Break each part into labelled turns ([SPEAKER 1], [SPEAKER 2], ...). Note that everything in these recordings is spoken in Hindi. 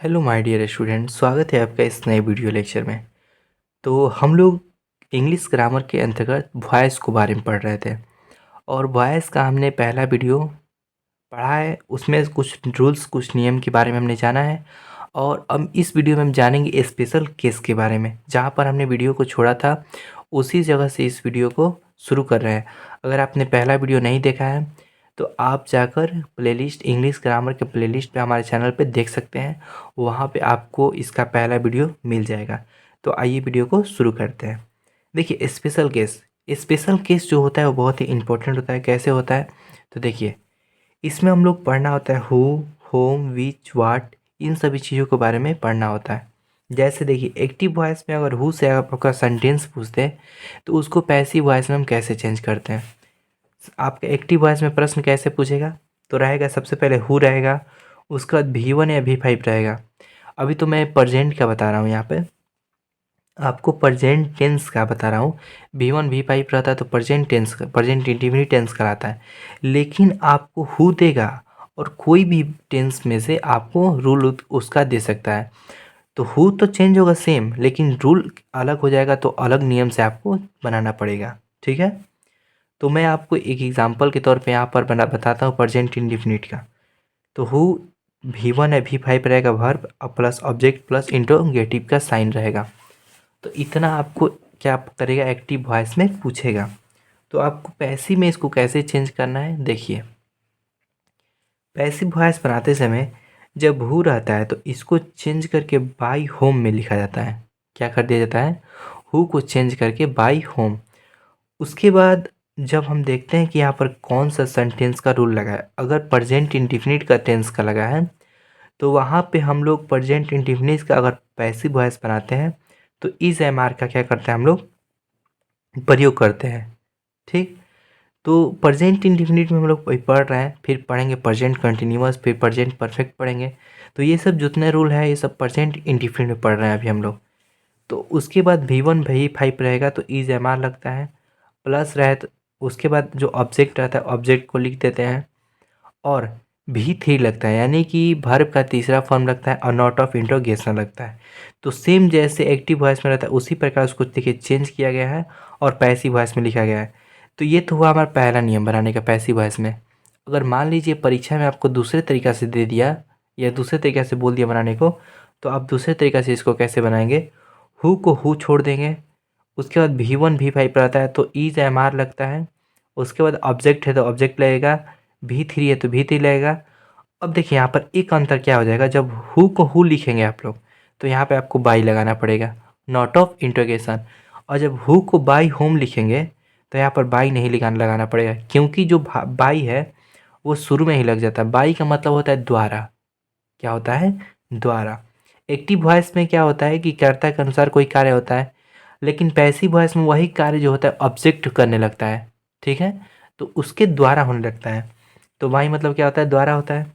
[SPEAKER 1] हेलो माय डियर स्टूडेंट, स्वागत है आपका इस नए वीडियो लेक्चर में। तो हम लोग इंग्लिश ग्रामर के अंतर्गत वॉइस को बारे में पढ़ रहे थे और वॉइस का हमने पहला वीडियो पढ़ा है। उसमें कुछ रूल्स, कुछ नियम के बारे में हमने जाना है और अब इस वीडियो में हम जानेंगे स्पेशल केस के बारे में। जहाँ पर हमने वीडियो को छोड़ा था उसी जगह से इस वीडियो को शुरू कर रहे हैं। अगर आपने पहला वीडियो नहीं देखा है तो आप जाकर प्लेलिस्ट, इंग्लिश ग्रामर के प्लेलिस्ट पे हमारे चैनल पे देख सकते हैं। वहाँ पे आपको इसका पहला वीडियो मिल जाएगा। तो आइए वीडियो को शुरू करते हैं। देखिए, स्पेशल केस जो होता है वो बहुत ही इंपॉर्टेंट होता है। कैसे होता है तो देखिए, इसमें हम लोग पढ़ना होता है हु, होम, विच, वाट, इन सभी चीज़ों के बारे में पढ़ना होता है। जैसे देखिए, एक्टिव वॉइस में अगर हु से आपका सेंटेंस पूछते हैं तो उसको पैसिव वॉइस में हम कैसे चेंज करते हैं। आपके एक्टिव वॉइस में प्रश्न कैसे पूछेगा तो रहेगा, सबसे पहले हु रहेगा, उसके बाद V1 या V5 रहेगा। अभी तो मैं प्रेजेंट का बता रहा हूँ, यहाँ पे आपको प्रेजेंट टेंस का बता रहा हूँ। V1 V5 रहता है तो present tense, present indefinite tense कराता है। लेकिन आपको हु देगा और कोई भी टेंस में से आपको रूल उसका दे सकता है। तो हु तो चेंज होगा सेम, लेकिन रूल अलग हो जाएगा तो अलग नियम से आपको बनाना पड़ेगा। ठीक है, तो मैं आपको एक एग्जांपल के तौर पे यहाँ पर बताता हूँ प्रेजेंट इंडेफिनिट का। तो हु V1 है, V5 रहेगा verb plus object plus interrogative का साइन रहेगा। तो इतना आपको क्या करेगा, एक्टिव वॉइस में पूछेगा। तो आपको पैसिव में इसको कैसे चेंज करना है, देखिए। पैसिव वॉइस बनाते समय जब हु रहता है तो इसको चेंज करके बाई होम में लिखा जाता है। क्या कर दिया जाता है, हु को चेंज करके बाई होम। उसके बाद जब हम देखते हैं कि यहाँ पर कौन सा सेंटेंस का रूल लगा है, अगर प्रेजेंट इंडेफिनिट का टेंस का लगा है तो वहाँ पे हम लोग प्रेजेंट इंडेफिनिट का अगर पैसिव वॉइस बनाते हैं तो इज एम आर का क्या करते हैं हम लोग, प्रयोग करते हैं। ठीक, तो प्रेजेंट इंडेफिनिट में हम लोग पढ़ रहे हैं, फिर पढ़ेंगे प्रेजेंट कंटिन्यूअस, फिर प्रेजेंट परफेक्ट पढ़ेंगे। तो ये सब जितने रूल है ये सब प्रेजेंट इंडेफिनिट में पढ़ रहे हैं अभी हम लोग। तो उसके बाद V1 V5 रहेगा तो इज एम आर लगता है, प्लस रहे तो उसके बाद जो ऑब्जेक्ट रहता है ऑब्जेक्ट को लिख देते हैं, और V3 लगता है, यानी कि वर्ब का तीसरा फॉर्म लगता है और नॉट ऑफ इंट्रोगेशन लगता है। तो सेम जैसे एक्टिव वॉइस में रहता है उसी प्रकार उसको देखिए चेंज किया गया है और पैसिव वॉइस में लिखा गया है। तो ये तो हुआ हमारा पहला नियम बनाने का पैसिव वॉइस में। अगर मान लीजिए परीक्षा में आपको दूसरे तरीका से दे दिया या दूसरे तरीका से बोल दिया बनाने को, तो आप दूसरे तरीका से इसको कैसे बनाएंगे, हु को हु छोड़ देंगे, उसके बाद V1 V5 रहता है तो इज एम आर लगता है, उसके बाद ऑब्जेक्ट है तो ऑब्जेक्ट लगेगा, V3 है तो V3 लगेगा। अब देखिए यहाँ पर एक अंतर क्या हो जाएगा, जब हु को हु लिखेंगे आप लोग तो यहाँ पे आपको बाई लगाना पड़ेगा, नॉट ऑफ इंट्रोगेशन। और जब हु को बाई होम लिखेंगे तो यहाँ पर बाई नहीं लगाना पड़ेगा, क्योंकि जो बाई है वो शुरू में ही लग जाता है। बाई का मतलब होता है द्वारा। क्या होता है, द्वारा। एक्टिव वॉइस में क्या होता है कि कर्ता के अनुसार कोई कार्य होता है, लेकिन पैसिव वॉइस में वही कार्य जो होता है ऑब्जेक्ट करने लगता है। ठीक है, तो उसके द्वारा होने लगता है। तो वाई मतलब क्या होता है, द्वारा होता है।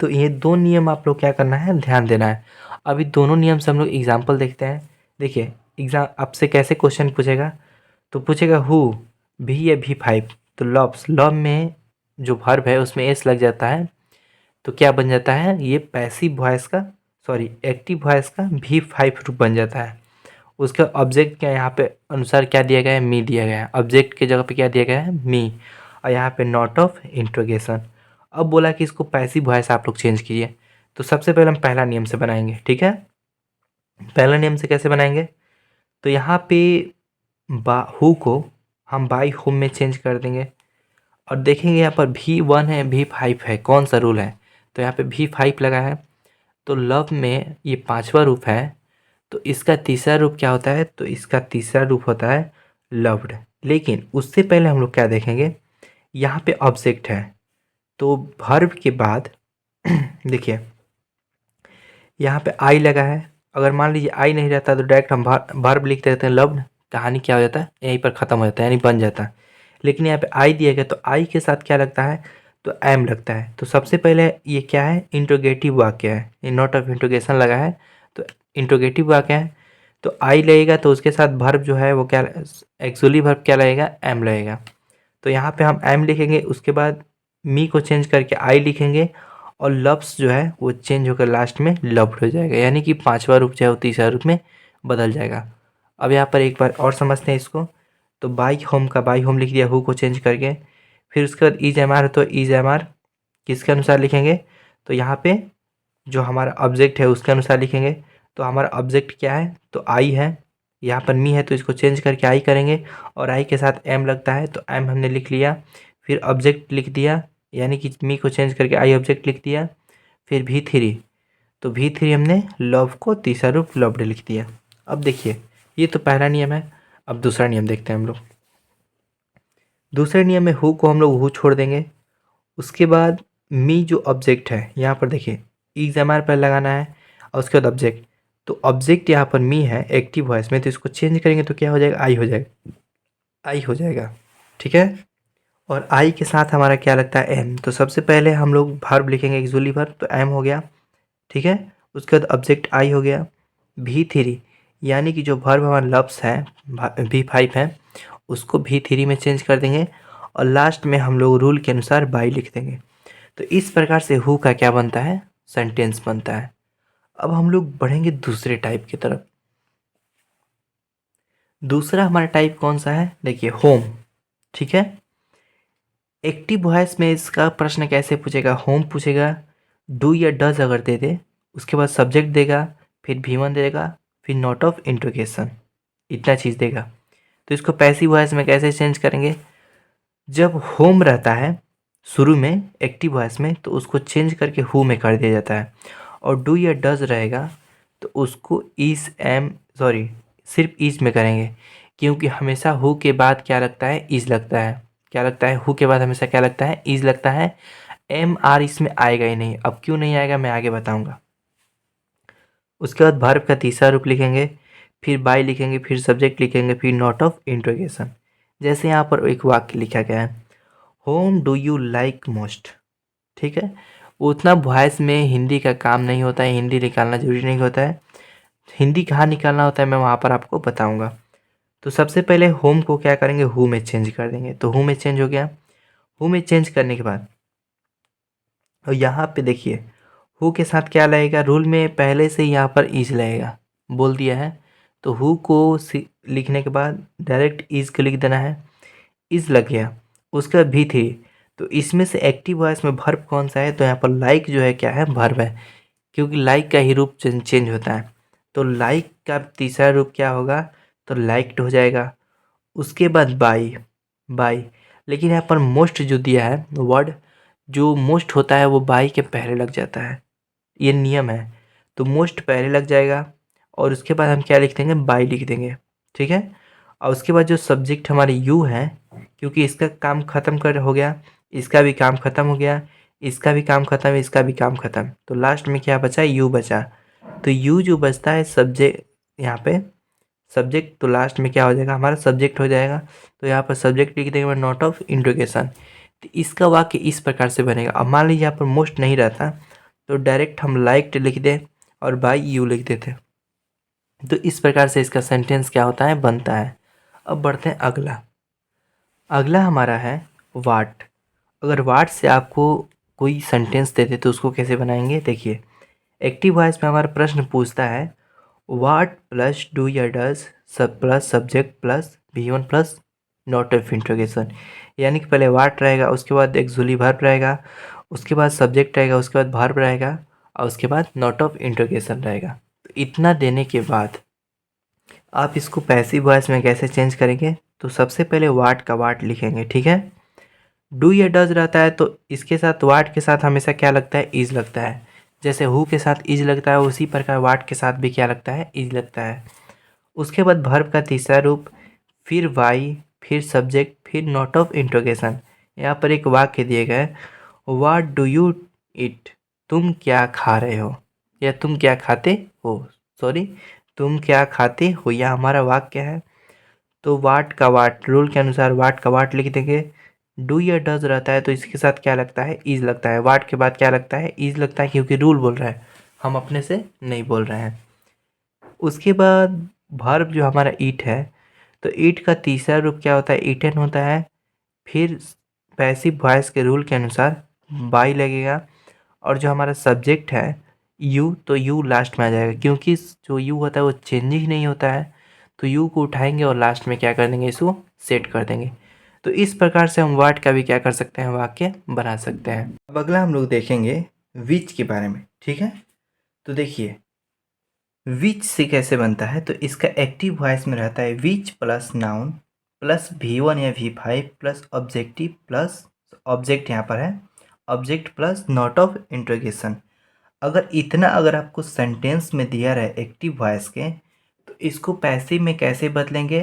[SPEAKER 1] तो ये दो नियम आप लोग क्या करना है, ध्यान देना है। अभी दोनों नियम से हम लोग एग्जाम्पल देखते हैं। देखिए, एग्जाम आपसे कैसे क्वेश्चन पूछेगा, तो पूछेगा हु भी या V5, तो लव में जो वर्ब है उसमें एस लग जाता है तो क्या बन जाता है, ये पैसिव वॉइस का, सॉरी एक्टिव वॉइस का V5 रूप बन जाता है। उसका ऑब्जेक्ट क्या यहाँ पे अनुसार क्या दिया गया है, मी दिया गया है। ऑब्जेक्ट के जगह पे क्या दिया गया है, मी, और यहाँ पे नॉट ऑफ इंट्रोगेशन। अब बोला कि इसको पैसिव वॉइस आप लोग चेंज कीजिए। तो सबसे पहले हम पहला नियम से बनाएंगे। ठीक है, पहला नियम से कैसे बनाएंगे, तो यहाँ पे हु को हम बाई होम में चेंज कर देंगे और देखेंगे यहाँ पर V1 है V5 है, कौन सा रूल है, तो यहाँ पे V5 लगा है। तो लव में ये पांचवा रूप है तो इसका तीसरा रूप क्या होता है, तो इसका तीसरा रूप होता है लव्ड। लेकिन उससे पहले हम लोग क्या देखेंगे, यहाँ पे ऑब्जेक्ट है तो वर्ब के बाद देखिए यहाँ पे आई लगा है। अगर मान लीजिए आई नहीं रहता तो डायरेक्ट हम वर्ब लिख देते हैं लव्ड, कहानी क्या हो जाता है, यहीं पर ख़त्म हो जाता है, यानी बन जाता है। लेकिन यहाँ पे आई दिया गया तो आई के साथ क्या लगता है, तो एम लगता है। तो सबसे पहले ये क्या है, इंट्रोगेटिव वाक्य है, ये नॉट ऑफ इंट्रोगेशन लगा है तो इंट्रोगेटिव वाक्य है। तो आई लगेगा तो उसके साथ वर्ब जो है वो क्या, एक्चुअली वर्ब क्या लगेगा, एम लगेगा। तो यहाँ पे हम एम लिखेंगे, उसके बाद मी को चेंज करके आई लिखेंगे और लव्स जो है वो चेंज होकर लास्ट में लव्ड हो जाएगा, यानी कि पांचवा रूप जो है वो तीसरा रूप में बदल जाएगा। अब यहाँ पर एक बार और समझते हैं इसको। तो बाई होम का बाई होम लिख दिया हु को चेंज करके। फिर उसके बाद इज एम आर, तो इज एम आर किसके अनुसार लिखेंगे, तो यहाँ पे जो हमारा ऑब्जेक्ट है उसके अनुसार लिखेंगे। तो हमारा ऑब्जेक्ट क्या है, तो आई है, यहाँ पर मी है तो इसको चेंज करके आई करेंगे, और आई के साथ एम लगता है तो एम हमने लिख लिया। फिर ऑब्जेक्ट लिख दिया, यानी कि मी को चेंज करके आई ऑब्जेक्ट लिख दिया। फिर V3, तो V3 हमने लव को तीसरा रूप लव्ड लिख दिया। अब देखिए ये तो पहला नियम है। अब दूसरा नियम देखते हैं हम लोग। दूसरे नियम में हु को हम लोग हु छोड़ देंगे। उसके बाद मी जो ऑब्जेक्ट है यहाँ पर देखिए इज एम आर पर लगाना है, और उसके बाद ऑब्जेक्ट। तो ऑब्जेक्ट यहाँ पर मी है एक्टिव वॉइस में, तो इसको चेंज करेंगे तो क्या हो जाएगा, आई हो जाएगा, आई हो जाएगा। ठीक है। और आई के साथ हमारा क्या लगता है, एम। तो सबसे पहले हम लोग वर्ब लिखेंगे एक्चुअली वर्ब, तो एम हो गया। ठीक है। उसके बाद ऑब्जेक्ट आई हो गया। V3 यानी कि जो वर्ब हमारा लव्स है V5 है उसको V3 में चेंज कर देंगे, और लास्ट में हम लोग रूल के अनुसार बाई लिख देंगे। तो इस प्रकार से हु का क्या बनता है, सेंटेंस बनता है। अब हम लोग बढ़ेंगे दूसरे टाइप की तरफ। दूसरा हमारा टाइप कौन सा है, देखिए होम। ठीक है। एक्टिव वॉइस में इसका प्रश्न कैसे पूछेगा, होम पूछेगा, डू या डज अगर दे दे, उसके बाद सब्जेक्ट देगा, फिर V1 देगा, फिर नॉट ऑफ इंट्रोगेशन, इतना चीज़ देगा। तो इसको पैसिव वॉइस में कैसे चेंज करेंगे, जब होम रहता है शुरू में एक्टिव वॉइस में तो उसको चेंज करके हु में कर दिया जाता है, और डू या डज रहेगा तो उसको इज एम सॉरी सिर्फ इज में करेंगे, क्योंकि हमेशा हु के बाद क्या लगता है, इज लगता है। क्या लगता है, हु के बाद हमेशा क्या लगता है, इज लगता है। एम आर इसमें आएगा ही नहीं। अब क्यों नहीं आएगा मैं आगे बताऊंगा। उसके बाद वर्ब का तीसरा रूप लिखेंगे, फिर बाय लिखेंगे, फिर सब्जेक्ट लिखेंगे, फिर नॉट ऑफ इंट्रोगेशन। जैसे यहाँ पर एक वाक्य लिखा गया है, home do you like most. ठीक है। उतना वॉइस में हिंदी का काम नहीं होता है, हिंदी निकालना जरूरी नहीं होता है। हिंदी कहाँ निकालना होता है मैं वहाँ पर आपको बताऊँगा। तो सबसे पहले होम को क्या करेंगे, हु में चेंज कर देंगे, तो हु में चेंज हो गया। हु में चेंज करने के बाद और यहाँ पे देखिए हु के साथ क्या लगेगा, रूल में पहले से यहाँ पर इज लगेगा, बोल दिया है। तो हु को लिखने के बाद डायरेक्ट इज को लिख देना है, इज लग गया। उसके बाद V3, तो इसमें से एक्टिव वॉइस में वर्ब कौन सा है, तो यहाँ पर लाइक जो है क्या है, वर्ब है, क्योंकि लाइक का ही रूप चेंज होता है। तो लाइक का तीसरा रूप क्या होगा, तो लाइक्ड हो जाएगा। उसके बाद बाई, बाई, लेकिन यहाँ पर मोस्ट जो दिया है वर्ड, जो मोस्ट होता है वो बाई के पहले लग जाता है, ये नियम है। तो मोस्ट पहले लग जाएगा, और उसके बाद हम क्या लिख देंगे, बाई लिख देंगे। ठीक है। और उसके बाद जो सब्जेक्ट हमारे यू है, क्योंकि इसका काम ख़त्म कर हो गया, इसका भी काम ख़त्म हो गया, इसका भी काम ख़त्म, इसका भी काम ख़त्म, तो लास्ट में क्या बचा, यू बचा। तो यू जो बचता है सब्जेक्ट, यहाँ पे सब्जेक्ट, तो लास्ट में क्या हो जाएगा, हमारा सब्जेक्ट हो जाएगा। तो यहाँ पर सब्जेक्ट लिख देंगे नॉट ऑफ इंट्रोगेशन। तो इसका वाक्य इस प्रकार से बनेगा। अब मान लीजिए यहाँ पर मोस्ट नहीं रहता तो डायरेक्ट हम लाइक्ड लिख दें और बाई यू लिख देते। तो इस प्रकार से इसका सेंटेंस क्या होता है, बनता है। अब बढ़ते हैं अगला। अगला हमारा है वाट। अगर वाट से आपको कोई सेंटेंस देते तो उसको कैसे बनाएंगे, देखिए एक्टिव वॉइस में हमारा प्रश्न पूछता है वाट प्लस डू या डज सब plus subject plus V1 plus not of interrogation, यानी कि पहले वाट रहेगा, उसके बाद एक्सुअली वर्ब रहेगा, उसके बाद सब्जेक्ट रहेगा, उसके बाद वर्ब रहेगा, और उसके बाद नॉट ऑफ इंट्रोगेशन रहेगा। तो इतना देने के बाद आप इसको पैसिव वॉइस में कैसे चेंज करेंगे, तो सबसे पहले वाट का वाट लिखेंगे। ठीक है। डू या डज रहता है तो इसके साथ वाट के साथ हमेशा क्या लगता है, इज लगता है। जैसे हु के साथ इज लगता है उसी प्रकार वाट के साथ भी क्या लगता है, इज लगता है। उसके बाद वर्ब का तीसरा रूप, फिर वाई, फिर सब्जेक्ट, फिर नॉट ऑफ इंट्रोगेशन। यहाँ पर एक वाक्य दिए गए, व्हाट डू यू ईट, तुम क्या खा रहे हो, या तुम क्या खाते हो, सॉरी तुम क्या खाते हो, यह हमारा वाक्य है। तो वाट का वाट, रूल के अनुसार वाट का वाट लिख देंगे। डू या डज रहता है तो इसके साथ क्या लगता है, इज लगता है। वाट के बाद क्या लगता है, इज लगता है, क्योंकि रूल बोल रहा है, हम अपने से नहीं बोल रहे हैं। उसके बाद वर्ब जो हमारा ईट है, तो ईट का तीसरा रूप क्या होता है, ईटन होता है। फिर पैसिव वॉइस के रूल के अनुसार बाई लगेगा, और जो हमारा सब्जेक्ट है यू, तो यू लास्ट में आ जाएगा, क्योंकि जो यू होता है वो चेंज ही नहीं होता है। तो यू को उठाएंगे और लास्ट में क्या कर देंगे, इसको सेट कर देंगे। तो इस प्रकार से हम वर्ड का भी क्या कर सकते हैं, वाक्य बना सकते हैं। अब अगला हम लोग देखेंगे विच के बारे में, ठीक है। तो देखिए विच से कैसे बनता है, तो इसका एक्टिव वॉइस में रहता है विच प्लस नाउन प्लस V1 या V5 plus objective plus object, यहाँ पर है object plus not of interrogation. अगर आपको सेंटेंस में दिया रहे एक्टिव वॉइस के, तो इसको पैसिव में कैसे बदलेंगे,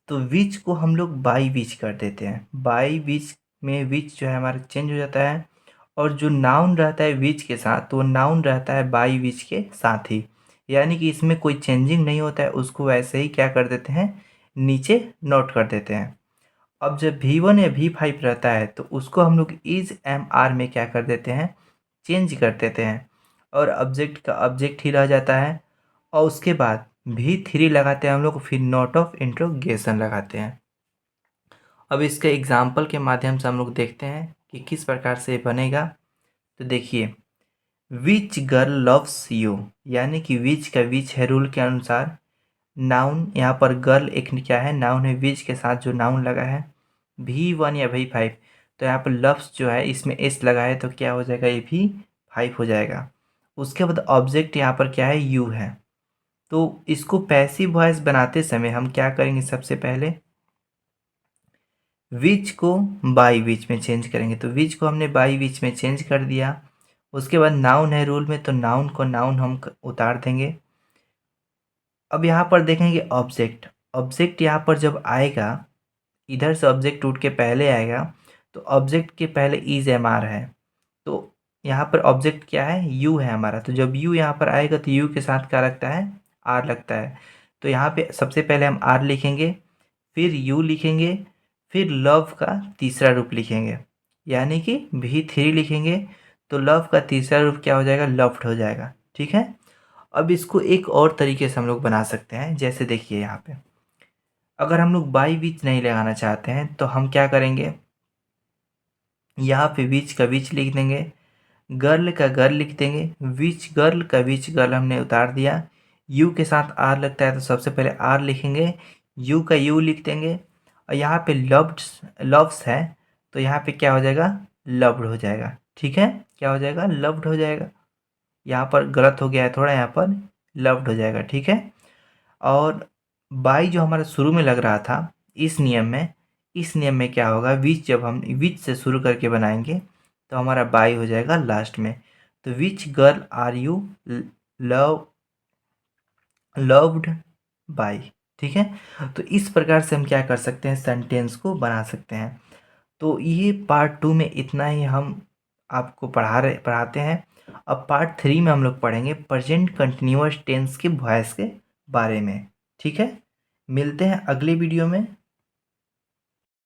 [SPEAKER 1] तो विच को हम लोग बाई विच कर देते हैं। बाई विच में विच जो है हमारा चेंज हो जाता है, और जो नाउन रहता है विच के साथ, तो नाउन रहता है बाई विच के साथ ही, यानी कि इसमें कोई चेंजिंग नहीं होता है, उसको वैसे ही क्या कर देते हैं, नीचे नोट कर देते हैं। अब जब V1 या V5 रहता है, तो उसको हम लोग इज एम आर में क्या कर देते हैं, चेंज कर देते हैं, और ऑब्जेक्ट का ऑब्जेक्ट ही रह जाता है। और उसके बाद V3 लगाते हैं हम लोग, फिर नोट ऑफ इंट्रोगेशन लगाते हैं। अब इसके एग्जाम्पल के माध्यम से हम लोग देखते हैं कि किस प्रकार से ये बनेगा। तो देखिए विच गर्ल लव्स यू, यानी कि विच का विच है रूल के अनुसार, नाउन यहाँ पर गर्ल एक क्या है, नाउन है, विच के साथ जो नाउन लगा है V1 या V5, तो यहाँ पर लव्स जो है इसमें एस लगा है, तो क्या हो जाएगा, ये V5 हो जाएगा। उसके बाद ऑब्जेक्ट यहाँ पर क्या है, यू है। तो इसको पैसिव वॉइस बनाते समय हम क्या करेंगे, सबसे पहले विच को बाई विच में चेंज करेंगे। तो विच को हमने बाई विच में चेंज कर दिया। उसके बाद नाउन है रूल में, तो नाउन को नाउन हम उतार देंगे। अब यहाँ पर देखेंगे ऑब्जेक्ट, ऑब्जेक्ट यहाँ पर जब आएगा, इधर से ऑब्जेक्ट उठ के पहले आएगा, तो ऑब्जेक्ट के पहले इज एम आर है, तो यहाँ पर ऑब्जेक्ट क्या है, यू है हमारा। तो जब यू यहाँ पर आएगा, तो यू के साथ क्या लगता है, आर लगता है। तो यहाँ पे सबसे पहले हम आर लिखेंगे, फिर यू लिखेंगे, फिर लव का तीसरा रूप लिखेंगे, यानी कि V3 लिखेंगे। तो लव का तीसरा रूप क्या हो जाएगा, लव्ड हो जाएगा, ठीक है। अब इसको एक और तरीके से हम लोग बना सकते हैं, जैसे देखिए यहाँ पे अगर हम लोग बाई विच नहीं लगाना चाहते हैं, तो हम क्या करेंगे, यहाँ पे विच का विच लिख देंगे, गर्ल का गर्ल लिख देंगे, विच गर्ल का विच गर्ल हमने उतार दिया। यू के साथ आर लगता है, तो सबसे पहले आर लिखेंगे, यू का यू लिख देंगे, और यहाँ पे लव्ड लव्स है, तो यहाँ पे क्या हो जाएगा, लव्ड हो जाएगा, ठीक है। क्या हो जाएगा, लव्ड हो जाएगा। यहाँ पर गलत हो गया है थोड़ा, यहाँ पर लव्ड हो जाएगा, ठीक है। और बाई जो हमारा शुरू में लग रहा था, इस नियम में क्या होगा, विच जब हम विच से शुरू करके बनाएंगे, तो हमारा बाई हो जाएगा लास्ट में। तो which girl are you loved by, ठीक है। तो इस प्रकार से हम क्या कर सकते हैं, सेंटेंस को बना सकते हैं। तो ये पार्ट 2 में इतना ही हम आपको पढ़ाते हैं। अब पार्ट 3 में हम लोग पढ़ेंगे प्रेजेंट कंटिन्यूअस टेंस के वॉइस के बारे में, ठीक है। मिलते हैं अगले वीडियो में।